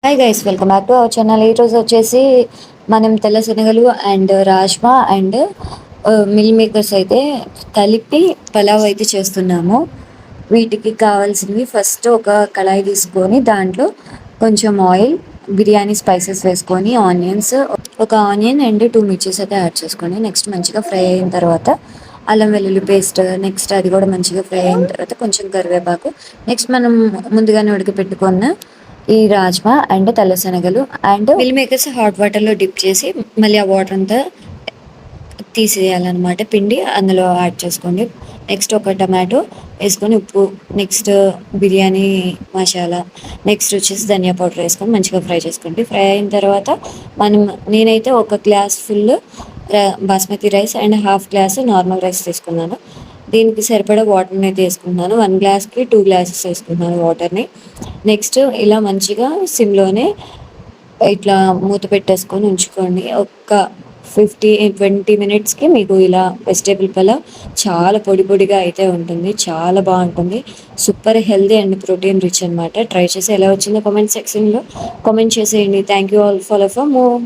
Hi guys, welcome back to our channel. ఈరోజు వచ్చేసి మనం తెల్ల శనగలు and rajma and meal makers అయితే కలిపి పలావ్ అయితే చేస్తున్నాము. వీటికి కావాల్సినవి ఫస్ట్ ఒక కళాయి తీసుకొని దాంట్లో కొంచెం ఆయిల్, బిర్యానీ స్పైసెస్ వేసుకొని ఒక ఆనియన్ అండ్ 2 మిర్చీస్ అయితే యాడ్ చేసుకొని నెక్స్ట్ మంచిగా ఫ్రై అయిన తర్వాత అల్లం వెల్లుల్లి పేస్ట్, నెక్స్ట్ అది కూడా మంచిగా ఫ్రై అయిన తర్వాత కొంచెం కరివేపాకు, నెక్స్ట్ మనం ముందుగానే ఉడకపెట్టుకున్న ఈ రాజ్మా అండ్ తెల్ల శనగలు అండ్ మిల్ మేకర్స్ హాట్ వాటర్లో డిప్ చేసి మళ్ళీ ఆ వాటర్ అంతా తీసేయాలన్నమాట. పిండి అందులో యాడ్ చేసుకోండి. నెక్స్ట్ ఒక టమాటో వేసుకొని ఉప్పు, నెక్స్ట్ బిర్యానీ మసాలా, నెక్స్ట్ వచ్చేసి ధనియా పౌడర్ వేసుకొని మంచిగా ఫ్రై చేసుకోండి. ఫ్రై అయిన తర్వాత నేనైతే ఒక glass full basmati rice and half glass normal rice తీసుకున్నాను. దీనికి సరిపడా వాటర్ని అయితే వేసుకుంటున్నాను. 1 గ్లాస్కి 2 గ్లాసెస్ వేసుకుంటున్నాను వాటర్ని. నెక్స్ట్ ఇలా మంచిగా సిమ్లోనే ఇట్లా మూత పెట్టేసుకొని ఉంచుకోండి. ఒక 15-20 మినిట్స్కి మీకు ఇలా వెజిటేబుల్ పలావ్ చాలా పొడి పొడిగా అయితే ఉంటుంది. చాలా బాగుంటుంది. Super healthy and protein rich అనమాట. ట్రై చేసి ఎలా వచ్చిందో కామెంట్ సెక్షన్లో కామెంట్ చేసేయండి. Thank you all for more.